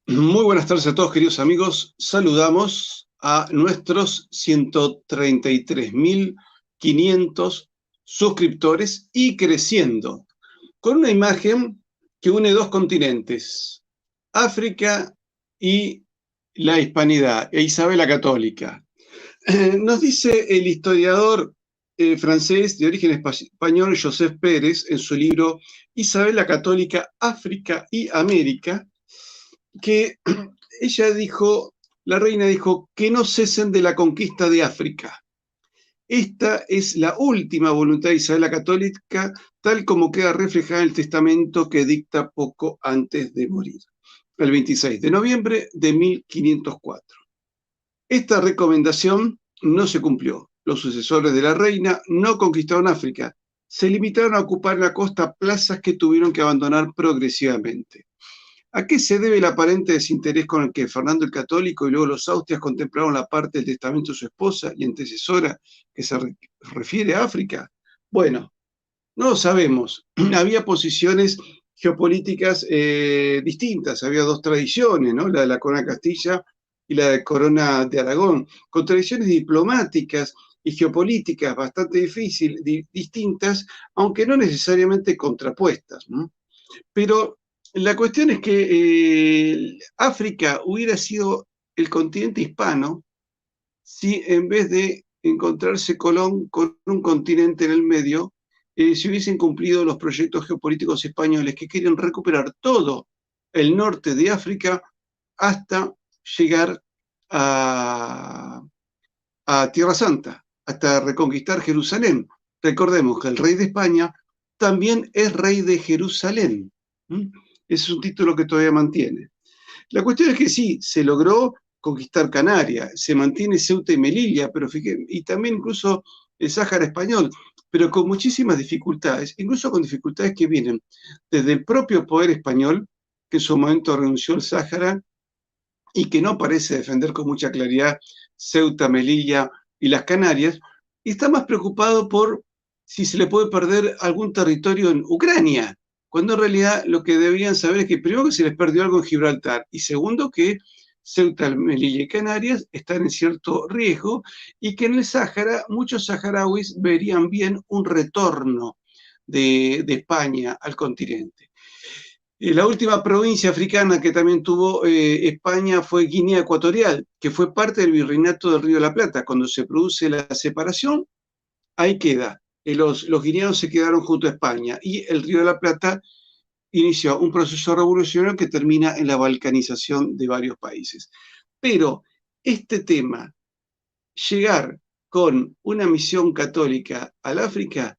Muy buenas tardes a todos, queridos amigos. Saludamos a nuestros 133.500 suscriptores y creciendo, con una imagen que une dos continentes, África y la hispanidad, e Isabel la Católica. Nos dice el historiador francés de origen español, Joseph Pérez, en su libro Isabel la Católica, África y América, que ella dijo, la reina dijo, que no cesen de la conquista de África. Esta es la última voluntad de Isabel la Católica, tal como queda reflejada en el testamento que dicta poco antes de morir, el 26 de noviembre de 1504. Esta recomendación no se cumplió. Los sucesores de la reina no conquistaron África, se limitaron a ocupar en la costa plazas que tuvieron que abandonar progresivamente. ¿A qué se debe el aparente desinterés con el que Fernando el Católico y luego los Austrias contemplaron la parte del testamento de su esposa y antecesora que se refiere a África? Bueno, no lo sabemos. Había posiciones geopolíticas distintas, había dos tradiciones, ¿no? La de la corona de Castilla y la de corona de Aragón, con tradiciones diplomáticas y geopolíticas bastante distintas, aunque no necesariamente contrapuestas, ¿no? Pero la cuestión es que África hubiera sido el continente hispano si en vez de encontrarse Colón con un continente en el medio, se hubiesen cumplido los proyectos geopolíticos españoles que quieren recuperar todo el norte de África hasta llegar a Tierra Santa, hasta reconquistar Jerusalén. Recordemos que el rey de España también es rey de Jerusalén. Ese es un título que todavía mantiene. La cuestión es que sí, se logró conquistar Canarias, se mantiene Ceuta y Melilla, pero y también incluso el Sáhara español, pero con muchísimas dificultades, incluso con dificultades que vienen desde el propio poder español, que en su momento renunció al Sáhara y que no parece defender con mucha claridad Ceuta, Melilla y las Canarias, y está más preocupado por si se le puede perder algún territorio en Ucrania, cuando en realidad lo que deberían saber es que primero que se les perdió algo en Gibraltar y segundo que Ceuta, Melilla y Canarias están en cierto riesgo y que en el Sáhara muchos saharauis verían bien un retorno de España al continente. La última provincia africana que también tuvo España fue Guinea Ecuatorial, que fue parte del virreinato del Río de la Plata. Cuando se produce la separación, ahí queda. Los guineanos se quedaron junto a España y el Río de la Plata inició un proceso revolucionario que termina en la balcanización de varios países. Pero este tema, llegar con una misión católica al África,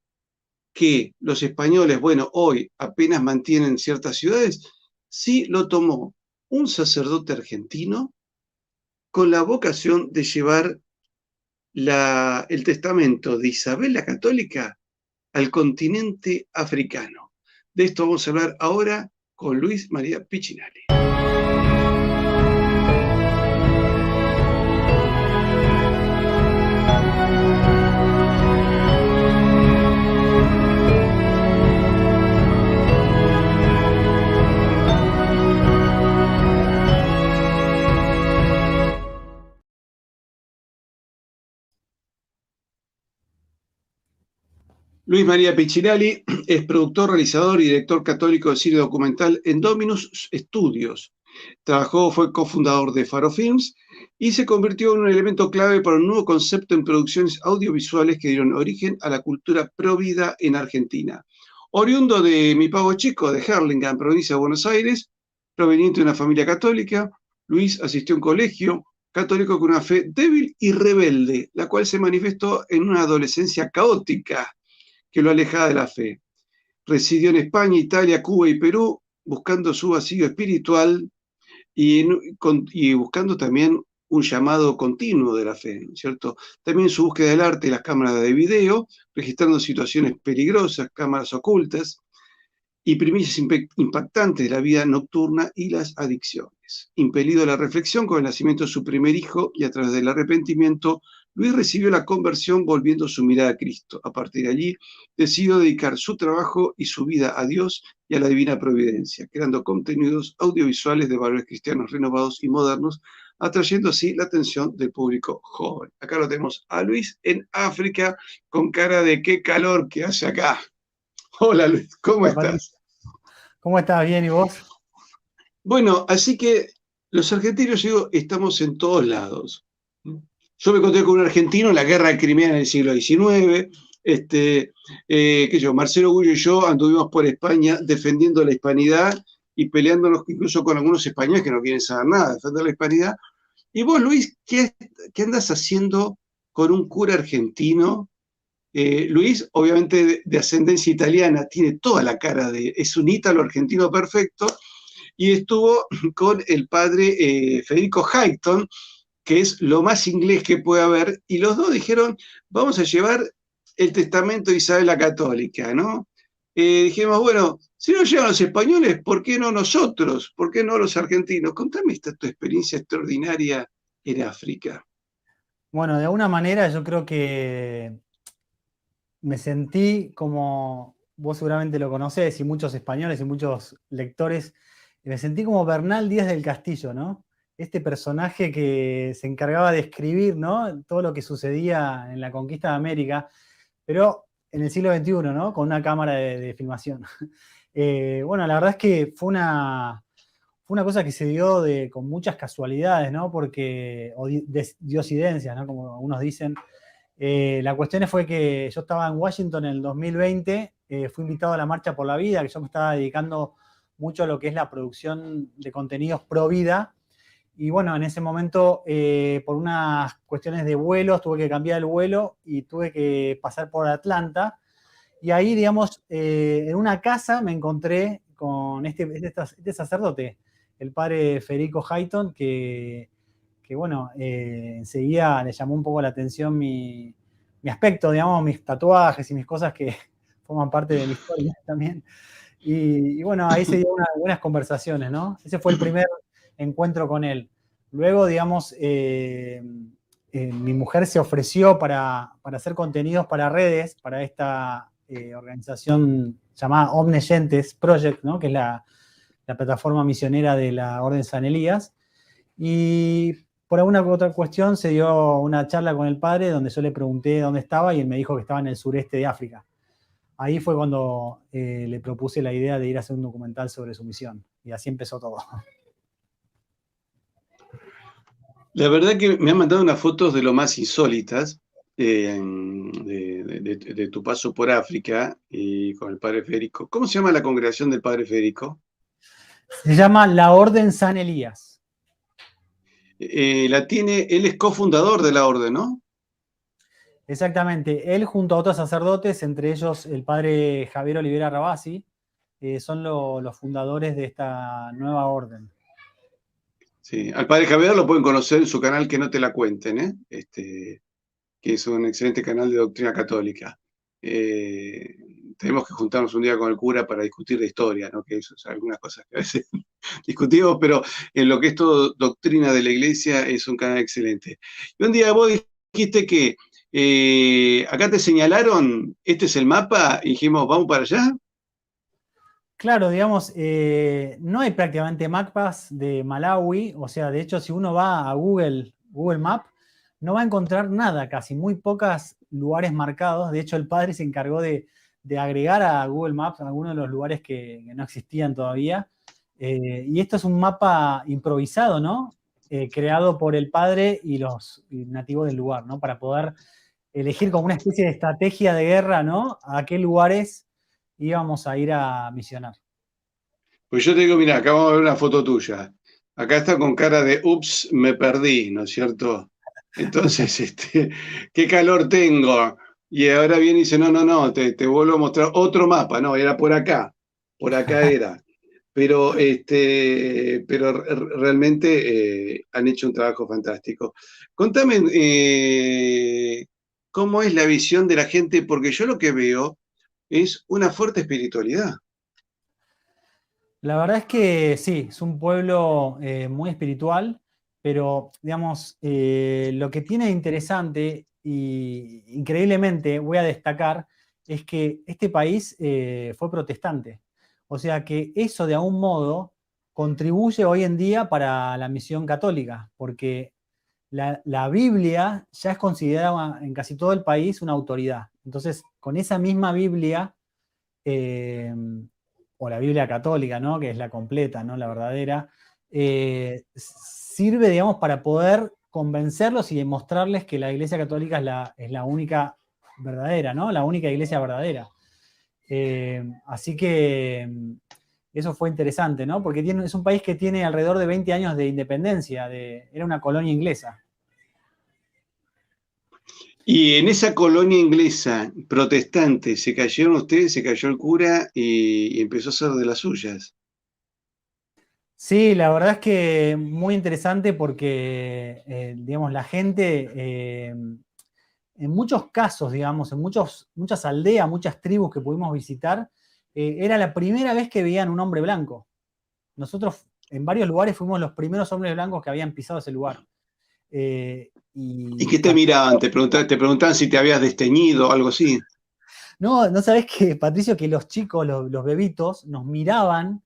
que los españoles, bueno, hoy apenas mantienen ciertas ciudades, sí lo tomó un sacerdote argentino con la vocación de llevar el testamento de Isabel la Católica al continente africano. De esto vamos a hablar ahora con Luis María Piccinelli. Luis María Piccinelli es productor, realizador y director católico de cine documental en Dominus Studios. Fue cofundador de Faro Films y se convirtió en un elemento clave para un nuevo concepto en producciones audiovisuales que dieron origen a la cultura provida en Argentina. Oriundo de Mi Pago Chico, de Hurlingham, provincia de Buenos Aires, proveniente de una familia católica, Luis asistió a un colegio católico con una fe débil y rebelde, la cual se manifestó en una adolescencia caótica que lo alejaba de la fe. Residió en España, Italia, Cuba y Perú, buscando su vacío espiritual y buscando también un llamado continuo de la fe, ¿no es cierto? También su búsqueda del arte y las cámaras de video, registrando situaciones peligrosas, cámaras ocultas. y primicias impactantes de la vida nocturna y las adicciones. Impelido a la reflexión con el nacimiento de su primer hijo y a través del arrepentimiento, Luis recibió la conversión volviendo su mirada a Cristo. A partir de allí, decidió dedicar su trabajo y su vida a Dios y a la divina providencia, creando contenidos audiovisuales de valores cristianos renovados y modernos, atrayendo así la atención del público joven. Acá lo tenemos a Luis en África, con cara de qué calor que hace acá. Hola Luis, ¿cómo Hola, Patricio. estás? ¿Cómo estás? ¿Bien y vos? Bueno, así que los argentinos, digo, estamos en todos lados. Yo me encontré con un argentino en la guerra de Crimea en el siglo XIX. Qué yo, Marcelo Gullo y yo anduvimos por España defendiendo la hispanidad y peleándonos incluso con algunos españoles que no quieren saber nada, defender la hispanidad. Y vos, Luis, ¿qué andas haciendo con un cura argentino? Luis, obviamente de ascendencia italiana, tiene toda la cara es un ítalo argentino perfecto, y estuvo con el padre Federico Highton, que es lo más inglés que puede haber, y los dos dijeron, vamos a llevar el testamento de Isabel la Católica, ¿no? Dijimos, bueno, si no llegan los españoles, ¿por qué no nosotros? ¿Por qué no los argentinos? Contame tu experiencia extraordinaria en África. Bueno, de alguna manera yo creo que me sentí como, vos seguramente lo conocés, y muchos españoles y muchos lectores, me sentí como Bernal Díaz del Castillo, ¿no? Este personaje que se encargaba de escribir, ¿no? Todo lo que sucedía en la conquista de América, pero en el siglo XXI, ¿no? Con una cámara de filmación. Bueno, la verdad es que fue una cosa que se dio con muchas casualidades, ¿no? Porque, o diosidencias, ¿no? Como algunos dicen. La cuestión fue que yo estaba en Washington en el 2020, fui invitado a la Marcha por la Vida, que yo me estaba dedicando mucho a lo que es la producción de contenidos pro vida. Y bueno, en ese momento, por unas cuestiones de vuelos, tuve que cambiar el vuelo y tuve que pasar por Atlanta. Y ahí, digamos, en una casa me encontré con este sacerdote, el padre Federico Highton, que bueno, enseguida le llamó un poco la atención mi aspecto, digamos, mis tatuajes y mis cosas que forman parte de mi historia también. Y bueno, ahí se dio buenas conversaciones, ¿no? Ese fue el primer encuentro con él. Luego, digamos, mi mujer se ofreció para hacer contenidos para redes, para esta organización llamada Omneyentes Project, ¿no? Que es la plataforma misionera de la Orden San Elías. Y por alguna otra cuestión se dio una charla con el padre donde yo le pregunté dónde estaba y él me dijo que estaba en el sureste de África. Ahí fue cuando le propuse la idea de ir a hacer un documental sobre su misión. Y así empezó todo. La verdad que me han mandado unas fotos de lo más insólitas de tu paso por África y con el padre Federico. ¿Cómo se llama la congregación del padre Federico? Se llama La Orden San Elías. Él es cofundador de la orden, ¿no? Exactamente. Él junto a otros sacerdotes, entre ellos el padre Javier Olivera Rabasi, son los fundadores de esta nueva orden. Sí, al padre Javier lo pueden conocer en su canal Que no te la cuenten, ¿eh? Que es un excelente canal de doctrina católica. Tenemos que juntarnos un día con el cura para discutir de historia, ¿no? Que eso, o sea, algunas cosas que a veces discutimos, pero en lo que es todo doctrina de la iglesia es un canal excelente. Y un día vos dijiste que acá te señalaron, este es el mapa, y dijimos, vamos para allá. Claro, digamos, no hay prácticamente mapas de Malawi, o sea, de hecho, si uno va a Google Maps, no va a encontrar nada, casi muy pocos lugares marcados. De hecho, el padre se encargó de agregar a Google Maps algunos de los lugares que no existían todavía. Y esto es un mapa improvisado, ¿no? Creado por el padre y los nativos del lugar, ¿no? Para poder elegir como una especie de estrategia de guerra, ¿no? A qué lugares íbamos a ir a misionar. Pues yo te digo, mira, acá vamos a ver una foto tuya. Acá está con cara de, ups, me perdí, ¿no es cierto? Entonces, qué calor tengo. Y ahora viene y dice, no, no, no, te vuelvo a mostrar otro mapa. No, era por acá era. Pero realmente han hecho un trabajo fantástico. Contame, ¿cómo es la visión de la gente? Porque yo lo que veo es una fuerte espiritualidad. La verdad es que sí, es un pueblo muy espiritual, pero digamos, lo que tiene de interesante y increíblemente voy a destacar es que este país fue protestante. O sea que eso de algún modo contribuye hoy en día para la misión católica, porque la Biblia ya es considerada en casi todo el país una autoridad. Entonces, con esa misma Biblia eh, o la Biblia católica, ¿no? Que es la completa, ¿no? La verdadera, sirve, digamos, para poder convencerlos y demostrarles que la Iglesia Católica es la única verdadera, ¿no? La única iglesia verdadera. Así que eso fue interesante, ¿no? Porque es un país que tiene alrededor de 20 años de independencia, era una colonia inglesa. Y en esa colonia inglesa protestante, se cayeron ustedes, se cayó el cura y empezó a hacer de las suyas. Sí, la verdad es que muy interesante porque, digamos, la gente, en muchos casos, digamos, muchas aldeas, muchas tribus que pudimos visitar, era la primera vez que veían un hombre blanco. Nosotros en varios lugares fuimos los primeros hombres blancos que habían pisado ese lugar. ¿Y Y qué te miraban? Te preguntaban si te habías desteñido o algo así. no, no sabés que, Patricio, que los chicos, los bebitos, nos miraban,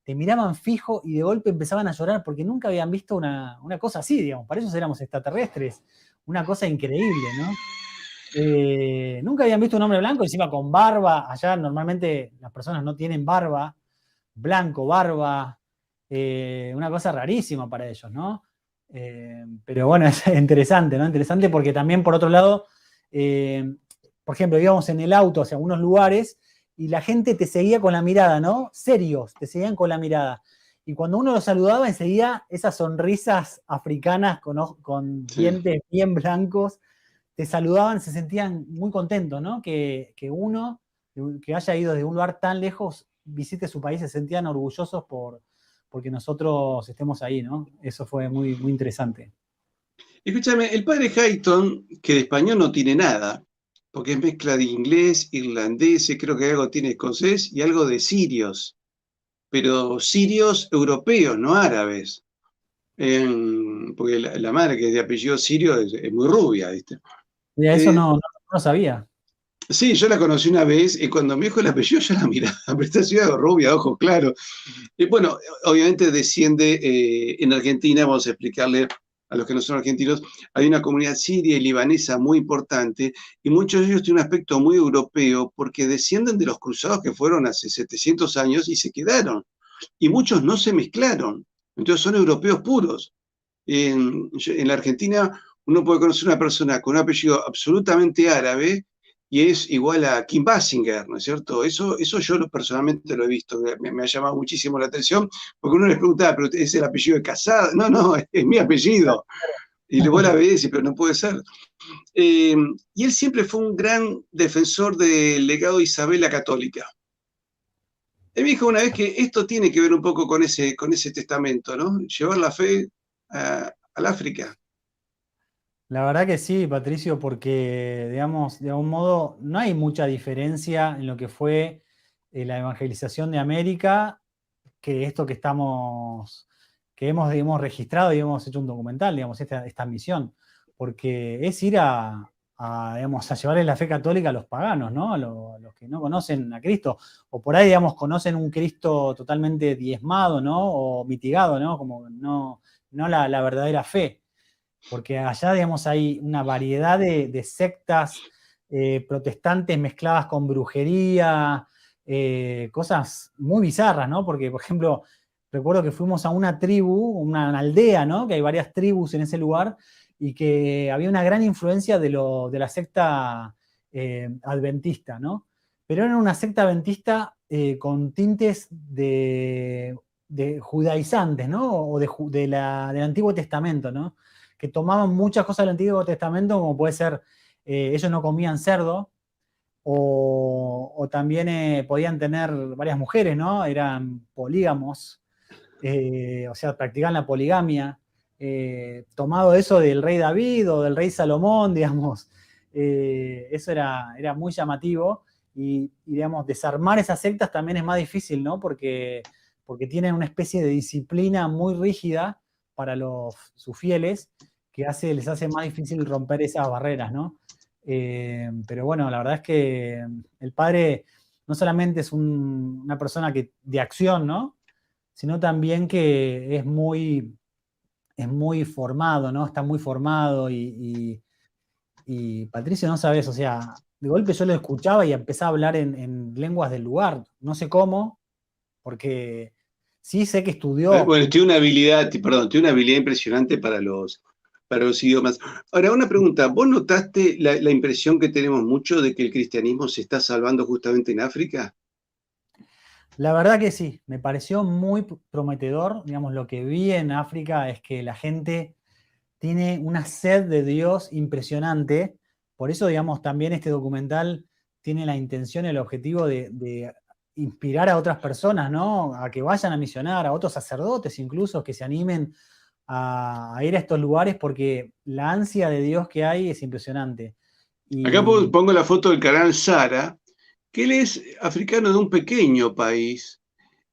te miraban fijo y de golpe empezaban a llorar porque nunca habían visto una cosa así, digamos. Para ellos éramos extraterrestres. Una cosa increíble, ¿no? Nunca habían visto un hombre blanco encima con barba. Allá normalmente las personas no tienen barba, blanco, barba, una cosa rarísima para ellos, ¿no? Pero bueno, es interesante, ¿no? Interesante porque también, por otro lado, eh, por ejemplo, íbamos en el auto hacia algunos lugares y la gente te seguía con la mirada, ¿no? Serios, te seguían con la mirada. Y cuando uno los saludaba, enseguida esas sonrisas africanas con Sí. dientes bien blancos te saludaban, se sentían muy contentos, ¿no? Que uno, que haya ido de un lugar tan lejos, visite su país, se sentían orgullosos porque nosotros estemos ahí, ¿no? Eso fue muy, muy interesante. Escúchame, el padre Hayton, que de español no tiene nada, porque es mezcla de inglés, irlandés, creo que algo tiene escocés y algo de sirios, pero sirios europeos, no árabes. Porque la madre que es de apellido sirio es muy rubia, ¿viste? Y a eso Eh, no lo sabía. sí, yo la conocí una vez y cuando me dijo el apellido yo la miraba, pero esta ciudad rubia, ojos claros. Y bueno, obviamente desciende en Argentina, vamos a explicarle a los que no son argentinos, hay una comunidad siria y libanesa muy importante y muchos de ellos tienen un aspecto muy europeo porque descienden de los cruzados que fueron hace 700 años y se quedaron. Y muchos no se mezclaron, entonces son europeos puros. En la Argentina uno puede conocer una persona con un apellido absolutamente árabe y es igual a Kim Basinger, ¿no es cierto? Eso yo personalmente lo he visto, me ha llamado muchísimo la atención, porque uno les pregunta, pero ¿es el apellido de Casado? No, no, es mi apellido. Y luego la ves y dice, pero no puede ser. Eh, y él siempre fue un gran defensor del legado de Isabel la Católica. Él me dijo una vez que esto tiene que ver un poco con ese testamento, ¿no? Llevar la fe al África. La verdad que sí, Patricio, porque, digamos, de algún modo no hay mucha diferencia en lo que fue la evangelización de América que esto que hemos registrado y hemos hecho un documental, digamos, esta misión, porque es ir digamos, a llevarle la fe católica a los paganos, ¿no? A los que no conocen a Cristo, o por ahí, digamos, conocen un Cristo totalmente diezmado, ¿no? O mitigado, ¿no? Como no la verdadera fe, porque allá, digamos, hay una variedad de sectas protestantes mezcladas con brujería, cosas muy bizarras, ¿no? Porque, por ejemplo, recuerdo que fuimos a una tribu, una aldea, ¿no? Que hay varias tribus en ese lugar y que había una gran influencia de la secta adventista, ¿no? Pero era una secta adventista con tintes de judaizantes, ¿no? O del Antiguo Testamento, ¿no? Que tomaban muchas cosas del Antiguo Testamento, como puede ser, ellos no comían cerdo, o también podían tener varias mujeres, ¿no? Eran polígamos, o sea, practicaban la poligamia, tomado eso del rey David o del rey Salomón, digamos, eso era muy llamativo digamos, desarmar esas sectas también es más difícil, ¿no? porque tienen una especie de disciplina muy rígida para sus fieles, que les hace más difícil romper esas barreras, ¿no? Pero bueno, la verdad es que el padre no solamente es una persona de acción, ¿no? Sino también que es muy formado, ¿no? Está muy formado y Patricio, no sabes, o sea, de golpe yo lo escuchaba y empezaba a hablar en lenguas del lugar, no sé cómo, porque sí sé que estudió. Bueno, tiene una habilidad, perdón, tiene una habilidad impresionante para los idiomas. Ahora, una pregunta, ¿vos notaste la impresión que tenemos mucho de que el cristianismo se está salvando justamente en África? La verdad que sí, me pareció muy prometedor, digamos, lo que vi en África es que la gente tiene una sed de Dios impresionante. Por eso, digamos, también este documental tiene la intención y el objetivo de inspirar a otras personas, ¿no? A que vayan a misionar, a otros sacerdotes incluso, que se animen a ir a estos lugares, porque la ansia de Dios que hay es impresionante. Acá Y pongo la foto del canal Sara, que él es africano de un pequeño país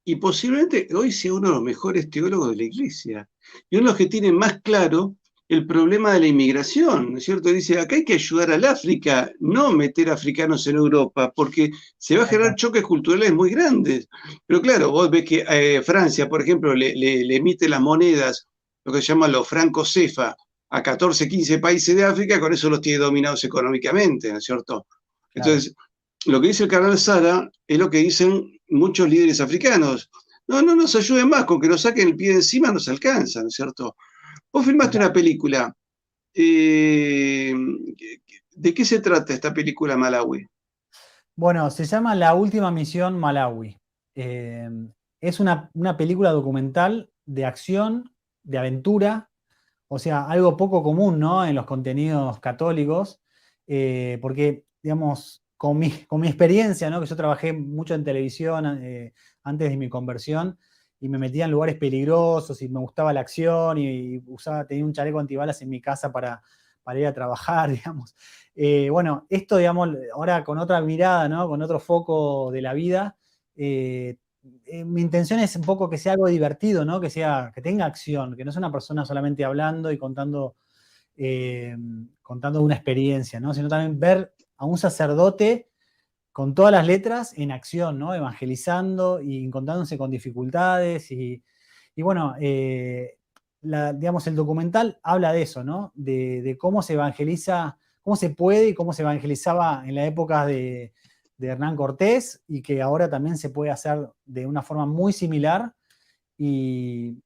y posiblemente hoy sea uno de los mejores teólogos de la iglesia. Y uno de los que tiene más claro el problema de la inmigración, ¿no es cierto? Dice, acá hay que ayudar al África, no meter africanos en Europa, porque se va a generar choques culturales muy grandes. Pero claro, vos ves que Francia, por ejemplo, le emite las monedas, lo que se llama los francos CEFA, a 14, 15 países de África, con eso los tiene dominados económicamente, ¿no es cierto? claro. Entonces, lo que dice el canal Sara es lo que dicen muchos líderes africanos. No, no nos ayuden más, con que nos saquen el pie de encima nos alcanza, ¿no es cierto? Vos filmaste una película. eh, ¿De qué se trata esta película Malawi? Bueno, se llama La Última Misión Malawi. Eh, es una película documental de acción, de aventura, o sea, algo poco común, ¿no? En los contenidos católicos, porque, digamos, con mi experiencia, ¿no? Que yo trabajé mucho en televisión antes de mi conversión y me metía en lugares peligrosos y me gustaba la acción y tenía un chaleco antibalas en mi casa para ir a trabajar, digamos. Bueno, esto, digamos, ahora con otra mirada, ¿no? Con otro foco de la vida, eh, mi intención es un poco que sea algo divertido, ¿no? Que tenga acción, que no sea una persona solamente hablando y contando una experiencia, ¿no? Sino también ver a un sacerdote con todas las letras en acción, ¿no? Evangelizando y encontrándose con dificultades y bueno, digamos, el documental habla de eso, ¿no? De cómo se evangeliza, cómo se puede y cómo se evangelizaba en la época de Hernán Cortés y que ahora también se puede hacer de una forma muy similar y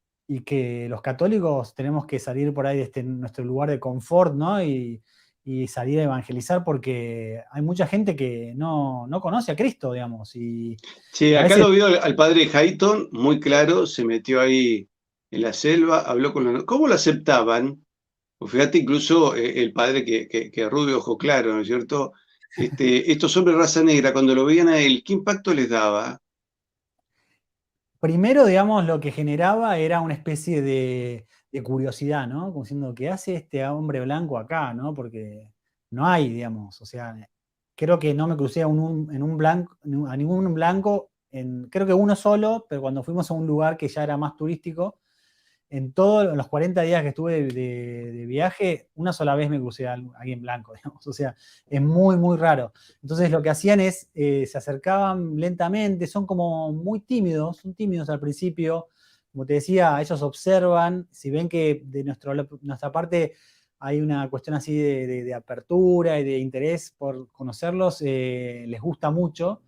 que los católicos tenemos que salir por ahí de nuestro lugar de confort, ¿no? Y salir a evangelizar porque hay mucha gente que no conoce a Cristo, digamos, Sí, y a acá veces lo vio al padre Hayton, muy claro, se metió ahí en la selva, habló con los... ¿Cómo lo aceptaban? Pues fíjate, incluso el padre que rubio, ojo claro, ¿no es cierto? Estos hombres de raza negra, cuando lo veían a él, ¿qué impacto les daba? primero, digamos, lo que generaba era una especie de curiosidad, ¿no? Como diciendo, ¿qué hace este hombre blanco acá, ¿no? Porque no hay, digamos, o sea, creo que no me crucé en un blanco, a ningún blanco, creo que uno solo, pero cuando fuimos a un lugar que ya era más turístico, en todos los 40 días que estuve de viaje, una sola vez me crucé a alguien blanco, digamos. O sea, es muy, muy raro. Entonces lo que hacían es, se acercaban lentamente, son como muy tímidos, son tímidos al principio. Como te decía, ellos observan, si ven que de nuestra parte hay una cuestión así de apertura y de interés por conocerlos, les gusta mucho.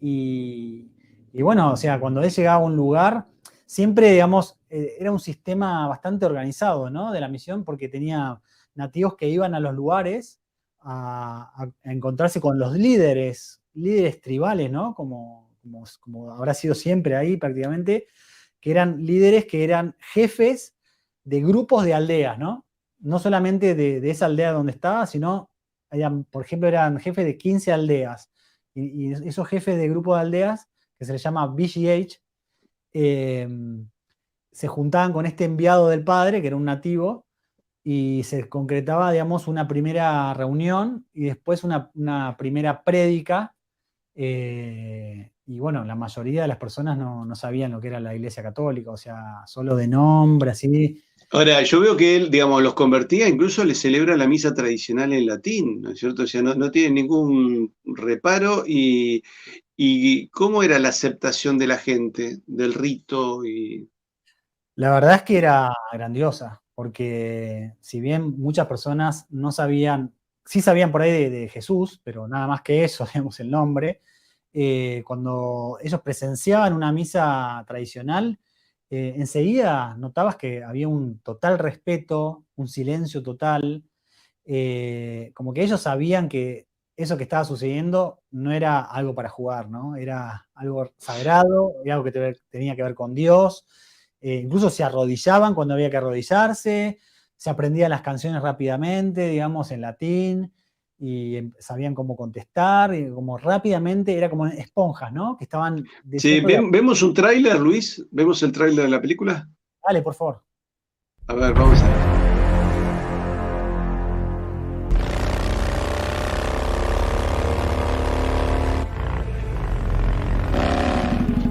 Y, y bueno, o sea, cuando él llegaba a un lugar, siempre, digamos, era un sistema bastante organizado, ¿no? De la misión, porque tenía nativos que iban a los lugares a encontrarse con los líderes tribales, ¿no? Como habrá sido siempre ahí prácticamente, que eran líderes que eran jefes de grupos de aldeas, ¿no? No solamente de esa aldea donde estaba, sino, por ejemplo, eran jefes de 15 aldeas y esos jefes de grupo de aldeas, que se les llama BGH, eh, se juntaban con este enviado del padre, que era un nativo, y se concretaba, digamos, una primera reunión y después una primera prédica y bueno, la mayoría de las personas no sabían lo que era la Iglesia Católica, o sea, solo de nombre, así. Ahora, yo veo que él, digamos, los convertía, incluso le celebra la misa tradicional en latín, ¿no es cierto? O sea, no tiene ningún reparo. ¿Y cómo era la aceptación de la gente, del rito? La verdad es que era grandiosa, porque si bien muchas personas no sabían, sí sabían por ahí de Jesús, pero nada más que eso, digamos, el nombre, cuando ellos presenciaban una misa tradicional, enseguida notabas que había un total respeto, un silencio total, como que ellos sabían que eso que estaba sucediendo no era algo para jugar, ¿no? Era algo sagrado, era algo que tenía que ver con Dios. Incluso se arrodillaban cuando había que arrodillarse, se aprendían las canciones rápidamente, digamos, en latín, y sabían cómo contestar, y como rápidamente, era como esponjas, ¿no? Que estaban Sí, diciendo de... ¿vemos un tráiler, Luis? ¿Vemos el tráiler de la película? Dale, por favor. A ver, vamos a ver.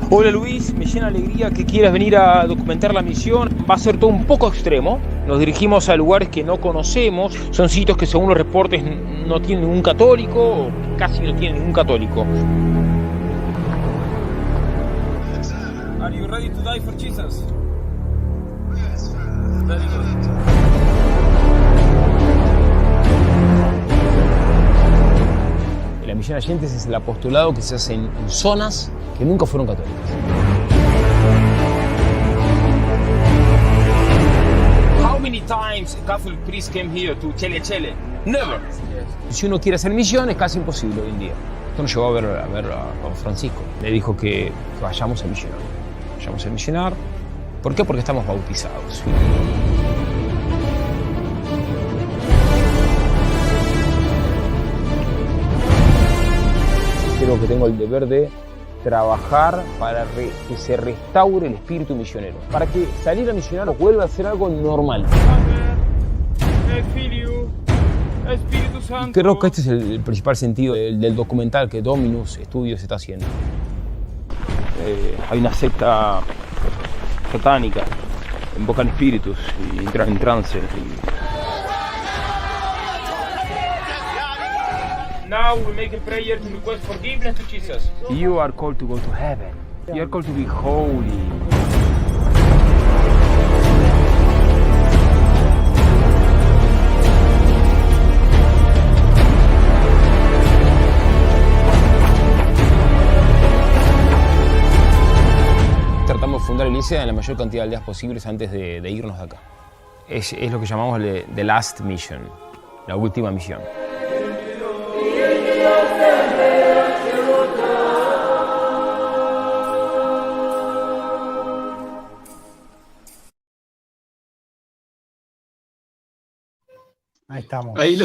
Hola Luis, me llena alegría que quieras venir a documentar la misión. Va a ser todo un poco extremo. Nos dirigimos a lugares que no conocemos. Son sitios que según los reportes no tienen ningún católico o casi no tienen ningún católico. Are you ready to die for Jesus? Very good. La misión Allentes es el apostolado que se hace en zonas que nunca fueron católicas. How many times a Catholic priest came here to Chele Chele? Never. Si uno quiere hacer misión es casi imposible hoy en día. Esto nos llevó a ver a Juan Francisco. Le dijo que vayamos a misionar. Vayamos a misionar. ¿Por qué? Porque estamos bautizados. Creo que tengo el deber de trabajar para que se restaure el espíritu misionero, para que salir a misionar vuelva a ser algo normal. Y creo que este es el principal sentido del documental que Dominus Studios está haciendo. Hay una secta satánica, invocan espíritus y entran en trance. Now we make a prayer to request forgiveness to Jesus. You are called to go to heaven. You are called to be holy. Tratamos de fundar la iglesia en la mayor cantidad de aldeas posibles antes de irnos de acá. Es lo que llamamos the last mission, la última misión. Ahí estamos. Ahí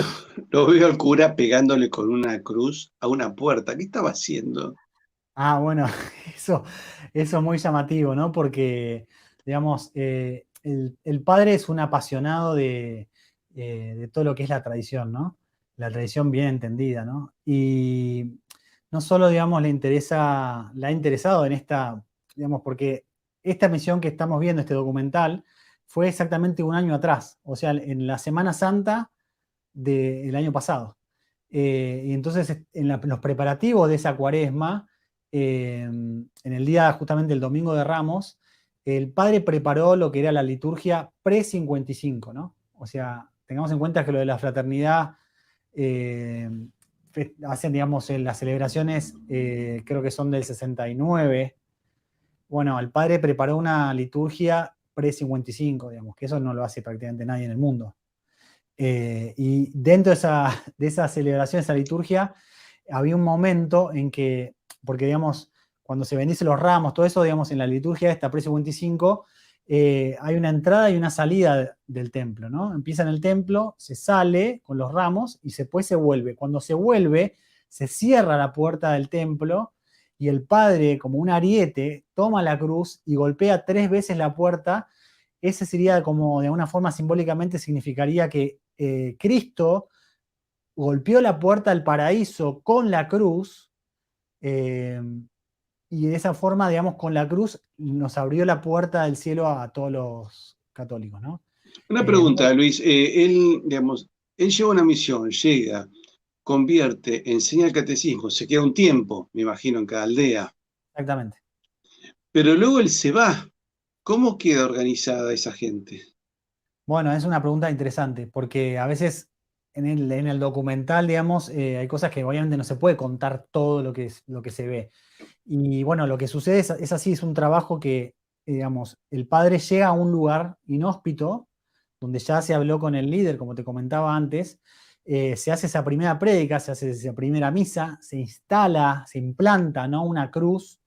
lo veo al cura pegándole con una cruz a una puerta. ¿Qué estaba haciendo? Ah, bueno, eso es muy llamativo, ¿no? Porque, digamos, el padre es un apasionado de todo lo que es la tradición, ¿no? La tradición bien entendida, ¿no? Y no solo, digamos, le ha interesado en esta, digamos, porque esta misión que estamos viendo, este documental, fue exactamente un año atrás, o sea, en la Semana Santa del año pasado. Y entonces, en los preparativos de esa cuaresma, en el día justamente el Domingo de Ramos, el padre preparó lo que era la liturgia pre-55, ¿no? O sea, tengamos en cuenta que lo de la fraternidad hacen, digamos, en las celebraciones, creo que son del 69. Bueno, el padre preparó una liturgia pre-55, digamos, que eso no lo hace prácticamente nadie en el mundo. Y dentro de esa celebración, esa liturgia, había un momento en que, porque digamos, cuando se bendicen los ramos, todo eso, digamos, en la liturgia esta pre-55, hay una entrada y una salida del templo, ¿no? Empieza en el templo, se sale con los ramos y después se vuelve. Cuando se vuelve, se cierra la puerta del templo y el padre, como un ariete, toma la cruz y golpea 3 veces la puerta. Ese sería como, de alguna forma, simbólicamente significaría que Cristo golpeó la puerta del paraíso con la cruz, y de esa forma, digamos, con la cruz nos abrió la puerta del cielo a todos los católicos, ¿no? Una Bueno, pregunta, Luis. Él, digamos, él lleva una misión, llega, convierte, enseña el catecismo, se queda un tiempo, me imagino, en cada aldea, exactamente. pero luego él se va. ¿Cómo queda organizada esa gente? Bueno, es una pregunta interesante, porque a veces en el documental, digamos, hay cosas que obviamente no se puede contar todo lo que se ve. Y bueno, lo que sucede es así, es un trabajo que, digamos, el padre llega a un lugar inhóspito, donde ya se habló con el líder, como te comentaba antes, se hace esa primera prédica, se hace esa primera misa, se instala, se implanta, ¿no? Una cruz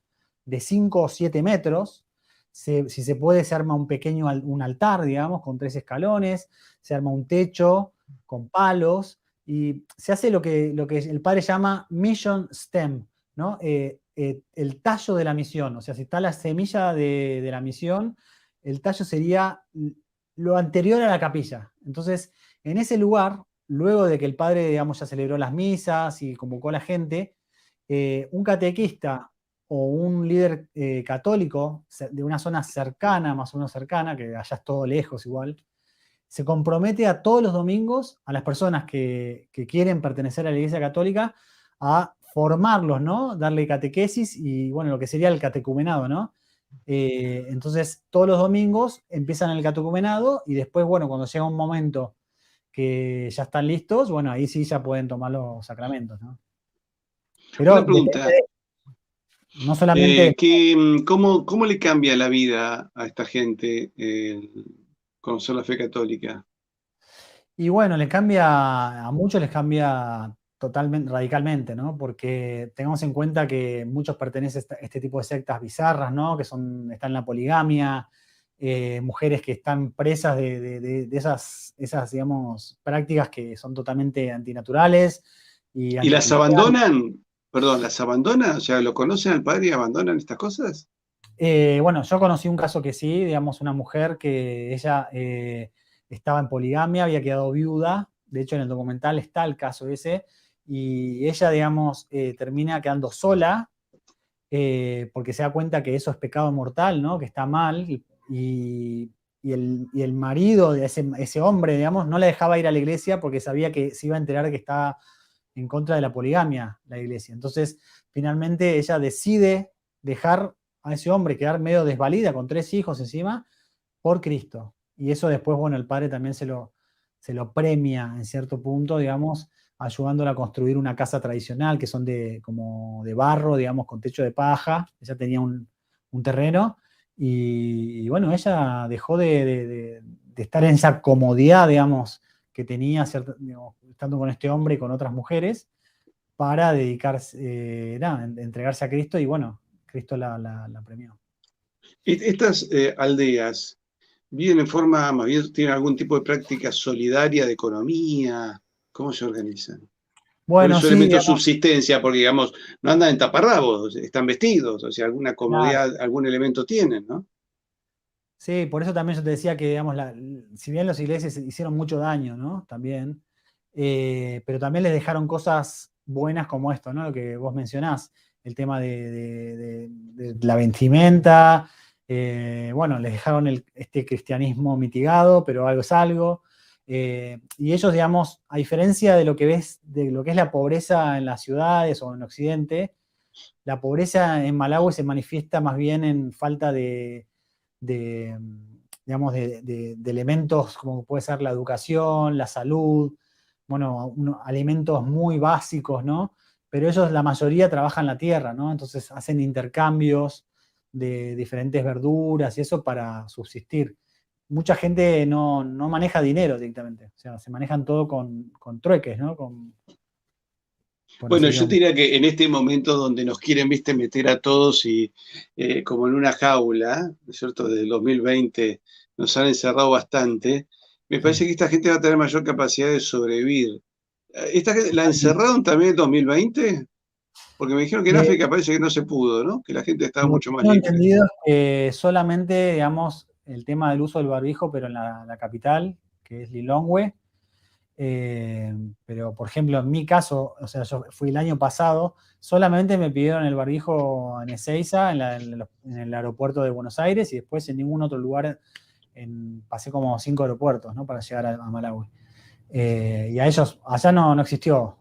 de 5 o 7 metros. Si se puede, se arma un pequeño un altar, digamos, con 3 escalones, se arma un techo con palos y se hace lo que el padre llama mission stem, ¿no? El tallo de la misión, o sea, si está la semilla de la misión, el tallo sería lo anterior a la capilla. Entonces, en ese lugar, luego de que el padre, digamos, ya celebró las misas y convocó a la gente, un catequista o un líder católico de una zona cercana, más o menos cercana, que allá es todo lejos igual, se compromete a todos los domingos a las personas que quieren pertenecer a la Iglesia Católica a formarlos, ¿no? Darle catequesis y, bueno, lo que sería el catecumenado, ¿no? Entonces, todos los domingos empiezan el catecumenado y después, bueno, cuando llega un momento que ya están listos, bueno, ahí sí ya pueden tomar los sacramentos, ¿no? Pero Una depende pregunta. no solamente. ¿Cómo le cambia la vida a esta gente conocer la fe católica? Y bueno, le cambia, a muchos les cambia totalmente, radicalmente, ¿no? Porque tengamos en cuenta que muchos pertenecen a este tipo de sectas bizarras, ¿no? Que están en la poligamia, mujeres que están presas de esas, digamos, prácticas que son totalmente antinaturales y ¿Y las anticristianas. abandonan? Perdón, ¿las abandonan? O sea, ¿lo conocen al padre y abandonan estas cosas? Bueno, yo conocí un caso que sí, digamos, una mujer que ella estaba en poligamia, había quedado viuda, de hecho en el documental está el caso ese, y ella, digamos, termina quedando sola porque se da cuenta que eso es pecado mortal, ¿no? Que está mal, y el marido de ese hombre, digamos, no le dejaba ir a la iglesia porque sabía que se iba a enterar que estaba en contra de la poligamia la iglesia. Entonces, finalmente ella decide dejar a ese hombre quedar medio desvalida con 3 hijos encima por Cristo. Y eso después, bueno, el padre también se lo premia en cierto punto, digamos, ayudándola a construir una casa tradicional que son como de barro, digamos, con techo de paja. Ella tenía un terreno y bueno, ella dejó de estar en esa comodidad, digamos, que tenía digamos, estando con este hombre y con otras mujeres para dedicarse, entregarse a Cristo y bueno, Cristo la premió. Estas aldeas viven en forma, más bien, tienen algún tipo de práctica solidaria de economía. ¿Cómo se organizan? ¿Cuál es Bueno, su sí, elemento de digamos, subsistencia? Porque, digamos, no andan en taparrabos, están vestidos, o sea, alguna claro. comodidad, algún elemento tienen, ¿no? Sí, por eso también yo te decía que, digamos, si bien las iglesias hicieron mucho daño, ¿no? También, pero también les dejaron cosas buenas como esto, ¿no? Lo que vos mencionás, el tema de la vestimenta, bueno, les dejaron este cristianismo mitigado, pero algo es algo. Y ellos, digamos, a diferencia de lo que ves, de lo que es la pobreza en las ciudades o en Occidente, la pobreza en Malawi se manifiesta más bien en falta de, digamos, de elementos como puede ser la educación, la salud, bueno, alimentos muy básicos, ¿no? Pero ellos, la mayoría, trabajan la tierra, ¿no? Entonces hacen intercambios de diferentes verduras y eso para subsistir. Mucha gente no maneja dinero directamente, o sea, se manejan todo con trueques, ¿no? Por Bueno, así yo te decirlo. diría que en este momento donde nos quieren, viste, meter a todos y como en una jaula, ¿no es cierto? Desde el 2020 nos han encerrado bastante, me parece Sí, que esta gente va a tener mayor capacidad de sobrevivir. ¿Esta gente la totalmente. encerraron también en 2020? Porque me dijeron que en Eh, África parece que no se pudo, ¿no? Que la gente estaba Lo que mucho más tengo libre. entendido es que solamente, digamos, el tema del uso del barbijo, pero en la capital, que es Lilongwe, Pero, por ejemplo, en mi caso, o sea, yo fui el año pasado, solamente me pidieron el barbijo en Ezeiza, en el aeropuerto de Buenos Aires, y después en ningún otro lugar, pasé como 5 aeropuertos, ¿no? Para llegar a Malawi. Y a ellos, allá no existió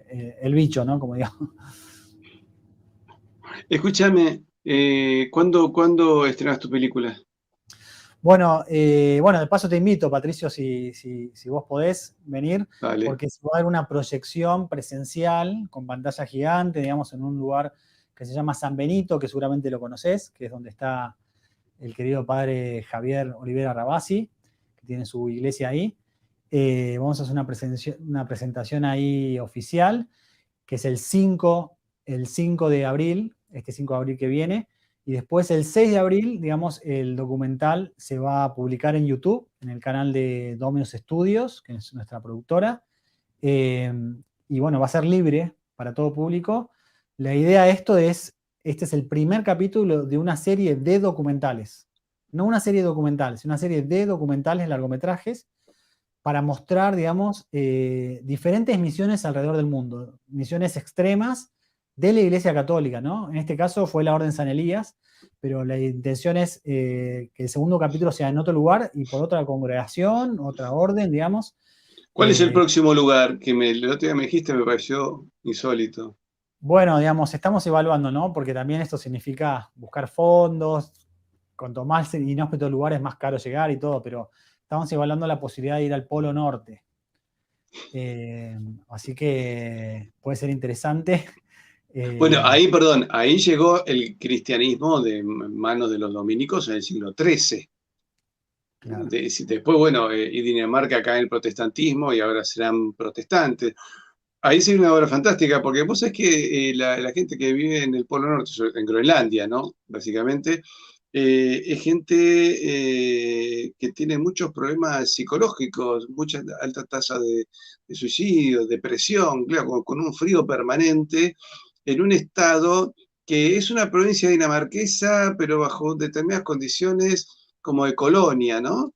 el bicho, ¿no? Como digo. Escúchame, ¿cuándo estrenas tu película? Bueno, de paso te invito, Patricio, si vos podés venir, Vale. porque se va a dar una proyección presencial con pantalla gigante, digamos, en un lugar que se llama San Benito, que seguramente lo conocés, que es donde está el querido padre Javier Olivera Rabasi, que tiene su iglesia ahí. Vamos a hacer una presentación ahí oficial, que es el 5 de abril, este 5 de abril que viene. Y después el 6 de abril, digamos, el documental se va a publicar en YouTube, en el canal de Dominus Studios, que es nuestra productora. Y bueno, va a ser libre para todo público. La idea de esto es, este es el primer capítulo de una serie de documentales. No una serie documental, sino una serie de documentales, largometrajes, para mostrar, digamos, diferentes misiones alrededor del mundo. Misiones extremas de la Iglesia Católica, ¿no? En este caso fue la Orden San Elías, pero la intención es que el segundo capítulo sea en otro lugar y por otra congregación, otra orden, digamos. ¿Cuál es el próximo lugar? Que el otro día me dijiste, me pareció insólito. Bueno, digamos, estamos evaluando, ¿no? Porque también esto significa buscar fondos, cuanto más inhóspitos lugares, más caro llegar y todo, pero estamos evaluando la posibilidad de ir al Polo Norte. Así que puede ser interesante. Bueno, ahí llegó el cristianismo de manos de los dominicos en el siglo XIII. Claro. Después, bueno, y Dinamarca cae en el protestantismo y ahora serán protestantes. Ahí sí hay una obra fantástica, porque vos sabés que la gente que vive en el Polo Norte, en Groenlandia, ¿no? Básicamente, es gente que tiene muchos problemas psicológicos, mucha alta tasa de suicidio, depresión, claro, con un frío permanente, en un estado que es una provincia dinamarquesa, pero bajo determinadas condiciones como de colonia, ¿no?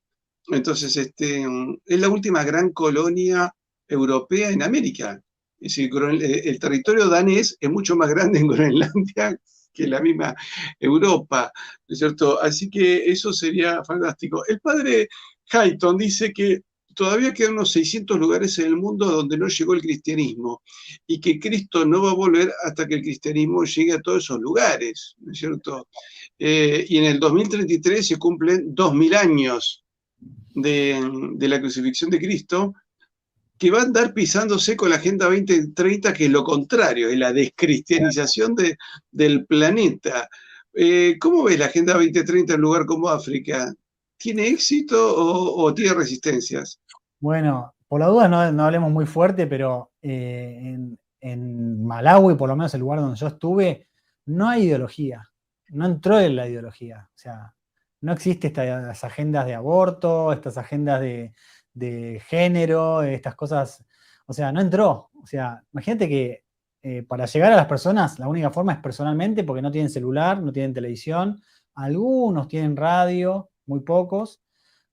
Entonces, es la última gran colonia europea en América. Es decir, el territorio danés es mucho más grande en Groenlandia que la misma Europa, ¿no es cierto? Así que eso sería fantástico. El padre Hayton dice que todavía quedan unos 600 lugares en el mundo donde no llegó el cristianismo y que Cristo no va a volver hasta que el cristianismo llegue a todos esos lugares, ¿no es cierto? Y en el 2033 se cumplen 2000 años de la crucifixión de Cristo, que va a andar pisándose con la Agenda 2030, que es lo contrario, es la descristianización del planeta. ¿Cómo ves la Agenda 2030 en un lugar como África? ¿Tiene éxito o tiene resistencias? Bueno, por la duda no hablemos muy fuerte, pero en Malawi, por lo menos el lugar donde yo estuve, no hay ideología. No entró en la ideología. O sea, no existe estas agendas de aborto, estas agendas de género, estas cosas. O sea, no entró. O sea, imagínate que para llegar a las personas, la única forma es personalmente, porque no tienen celular, no tienen televisión, algunos tienen radio, muy pocos.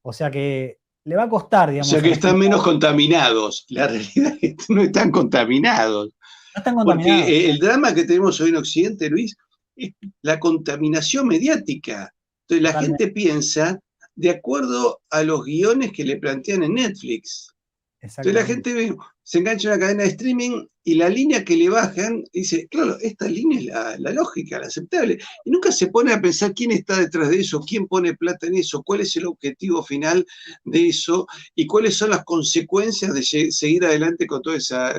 O sea que le va a costar, O digamos, sea a que la están gente. menos contaminados. La realidad es que no están contaminados. No están contaminados. Porque el drama que tenemos hoy en Occidente, Luis, es la contaminación mediática. Entonces la Totalmente. gente piensa de acuerdo a los guiones que le plantean en Netflix. Entonces la gente se engancha en una cadena de streaming y la línea que le bajan dice, claro, esta línea es la lógica, la aceptable. Y nunca se pone a pensar quién está detrás de eso, quién pone plata en eso, cuál es el objetivo final de eso y cuáles son las consecuencias de seguir adelante con toda esa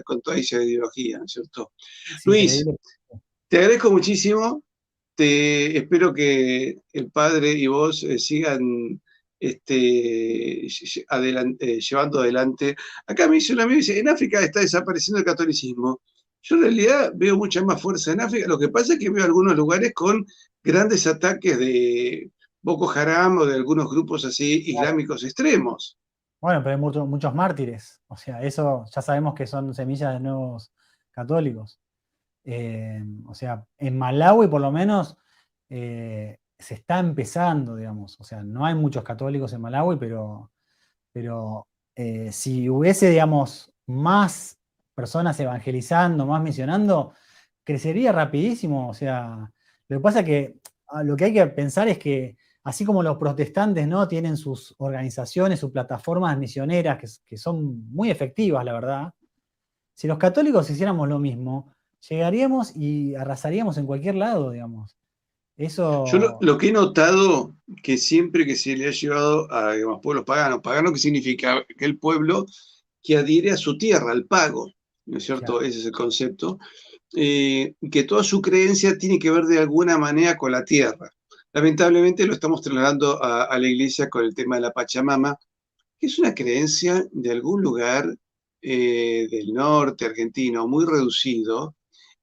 ideología, ¿no es cierto? Es Luis, increíble. te agradezco muchísimo. Espero que el padre y vos sigan llevando adelante. Acá me dice un amigo, dice, en África está desapareciendo el catolicismo. Yo en realidad veo mucha más fuerza en África. Lo que pasa es que veo algunos lugares con grandes ataques de Boko Haram o de algunos grupos así islámicos extremos. Bueno, pero hay muchos mártires. O sea, eso ya sabemos que son semillas de nuevos católicos. O sea, en Malawi por lo menos se está empezando, digamos. O sea, no hay muchos católicos en Malawi, pero si hubiese, digamos, más personas evangelizando, más misionando, crecería rapidísimo. O sea, lo que pasa es que lo que hay que pensar es que, así como los protestantes, ¿no?, tienen sus organizaciones, sus plataformas misioneras que son muy efectivas, la verdad, si los católicos hiciéramos lo mismo, llegaríamos y arrasaríamos en cualquier lado, digamos. Yo Eso, lo que he notado, que siempre que se le ha llevado a, digamos, pueblos paganos, pagano que significa aquel pueblo que adhiere a su tierra, al pago, ¿no es cierto? claro, Ese es el concepto. Que toda su creencia tiene que ver de alguna manera con la tierra. Lamentablemente lo estamos trasladando a la iglesia con el tema de la Pachamama, que es una creencia de algún lugar del norte argentino muy reducido,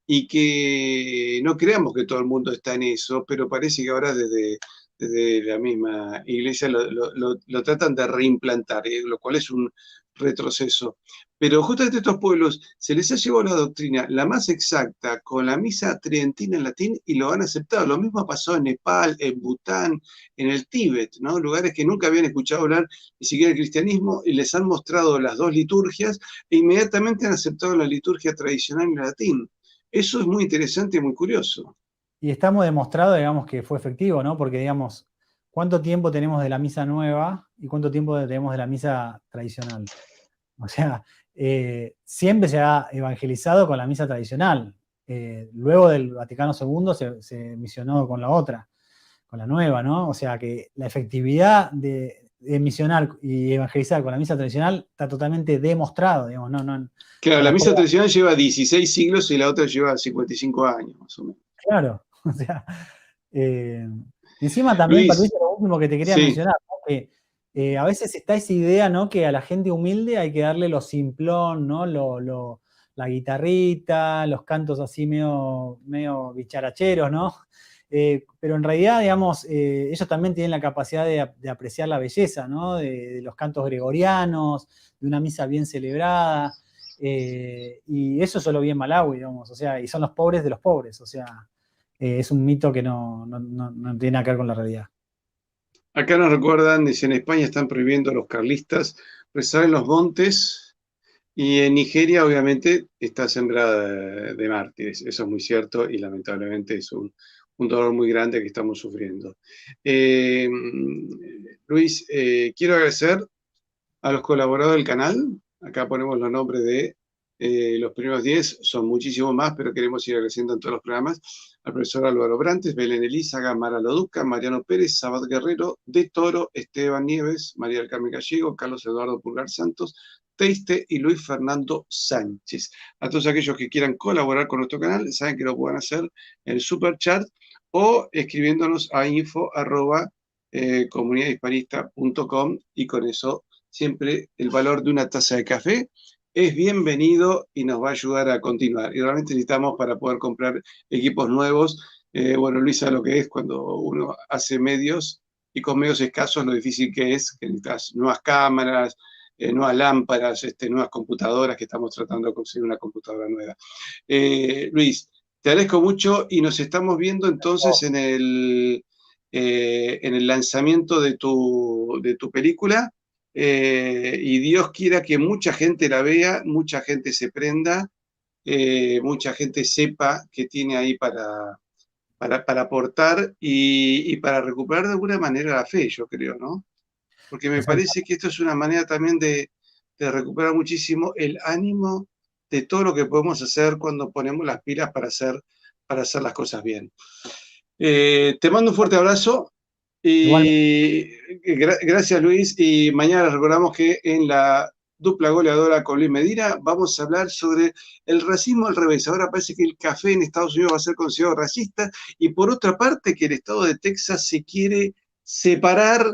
y que no creamos que todo el mundo está en eso, pero parece que ahora desde la misma iglesia lo tratan de reimplantar, lo cual es un retroceso. Pero justamente a estos pueblos se les ha llevado la doctrina la más exacta con la misa tridentina en latín y lo han aceptado. Lo mismo pasó en Nepal, en Bután, en el Tíbet, ¿no? Lugares que nunca habían escuchado hablar ni siquiera del cristianismo, y les han mostrado las dos liturgias e inmediatamente han aceptado la liturgia tradicional en latín. Eso es muy interesante y muy curioso. y estamos demostrado, digamos, que fue efectivo, ¿no? Porque, digamos, ¿cuánto tiempo tenemos de la misa nueva y cuánto tiempo tenemos de la misa tradicional? O sea, siempre se ha evangelizado con la misa tradicional. Luego del Vaticano II se misionó con la otra, con la nueva, ¿no? O sea que la efectividad de misionar y evangelizar con la misa tradicional está totalmente demostrado, digamos, no, Claro, a la las misa pruebas. tradicional lleva 16 siglos y la otra lleva 55 años, más o menos. Claro, o sea, eh, encima también, Luis, Patricio, lo último que te quería sí, mencionar, ¿no? Que a veces está esa idea, ¿no?, que a la gente humilde hay que darle lo simplón, ¿no? La guitarrita, los cantos así medio bicharacheros, ¿no? Pero en realidad, digamos, ellos también tienen la capacidad de apreciar la belleza, ¿no? De los cantos gregorianos, de una misa bien celebrada. Y eso solo vi en Malawi, digamos, o sea, y son los pobres de los pobres, o sea, es un mito que no tiene nada que ver con la realidad. acá nos recuerdan, dice, en España están prohibiendo a los carlistas rezar en los montes y en Nigeria obviamente está sembrada de mártires. Eso es muy cierto y lamentablemente es un dolor muy grande que estamos sufriendo. Eh, Luis, quiero agradecer a los colaboradores del canal. Acá ponemos los nombres de los primeros 10, son muchísimos más, pero queremos ir agradeciendo en todos los programas. Al profesor Álvaro Brantes, Belén Elízaga, Mara Loduca, Mariano Pérez, Sabat Guerrero, De Toro, Esteban Nieves, María del Carmen Gallego, Carlos Eduardo Pulgar Santos, Teiste y Luis Fernando Sánchez. A todos aquellos que quieran colaborar con nuestro canal, saben que lo pueden hacer en el super chat o escribiéndonos a info@comunidadhispanista.com, y con eso siempre el valor de una taza de café es bienvenido y nos va a ayudar a continuar. Y realmente necesitamos para poder comprar equipos nuevos. Bueno, Luis sabe lo que es cuando uno hace medios y con medios escasos lo difícil que es, que necesitas nuevas cámaras, nuevas lámparas, nuevas computadoras, que estamos tratando de conseguir una computadora nueva. Luis, te agradezco mucho y nos estamos viendo entonces en el lanzamiento de tu película. Y Dios quiera que mucha gente la vea, mucha gente se prenda, mucha gente sepa que tiene ahí para aportar y para recuperar de alguna manera la fe, yo creo, ¿no? Porque me Exacto. parece que esto es una manera también de recuperar muchísimo el ánimo de todo lo que podemos hacer cuando ponemos las pilas para hacer las cosas bien. Te mando un fuerte abrazo. Igual, Y gracias, Luis. Y mañana recordamos que en la dupla goleadora con Luis Medina vamos a hablar sobre el racismo al revés. Ahora parece que el café en Estados Unidos va a ser considerado racista, y por otra parte que el estado de Texas se quiere separar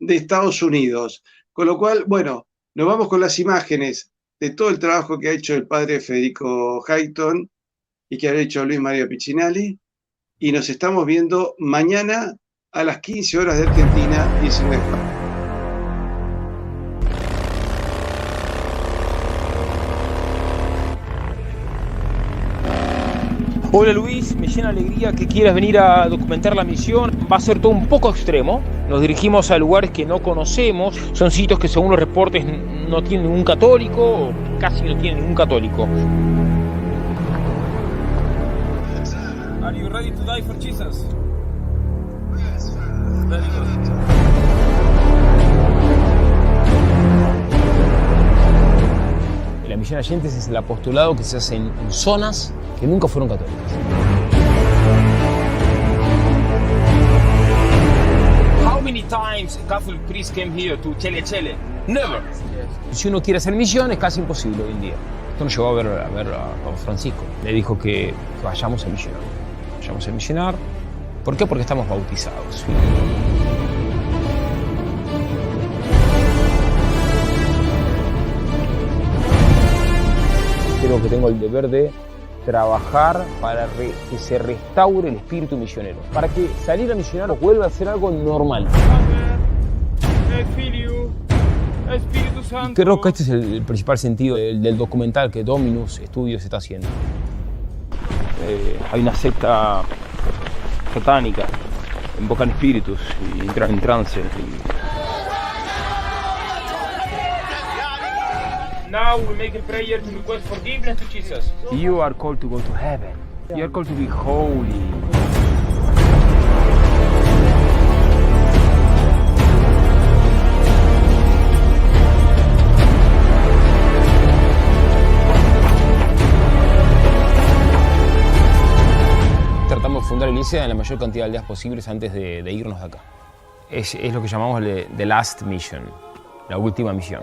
de Estados Unidos. Con lo cual, bueno, nos vamos con las imágenes de todo el trabajo que ha hecho el padre Federico Hayton y que ha hecho Luis María Piccinelli, y nos estamos viendo mañana a las 15 horas de Argentina, 19 de España. Hola Luis, me llena de alegría que quieras venir a documentar la misión. Va a ser todo un poco extremo, Nos dirigimos a lugares que no conocemos, son sitios que según los reportes no tienen ningún católico, o casi no tienen ningún católico. Are you ready to die for Jesus? Very good. La misión Allentes es el apostolado que se hace en zonas que nunca fueron católicas. How many times Catholic priest came here to Chele Chele? Never. Si uno quiere hacer misión es casi imposible hoy en día. Esto nos llevó a ver a Papa Francisco. Le dijo que vayamos a misionar. Vayamos a misionar. ¿Por qué? Porque estamos bautizados. Creo que tengo el deber de trabajar para que se restaure el espíritu misionero, para que salir a misionar vuelva a ser algo normal. Creo que este es el principal sentido del documental que Dominus Studios está haciendo. Hay una secta satánica, invocan espíritus y entran en trance. Now we make a prayer to request forgiveness to Jesus. You are called to go to heaven. You are called to be holy. Tratamos de fundar iglesia en la mayor cantidad de aldeas posibles antes de irnos de acá. Es lo que llamamos the last mission, la última misión.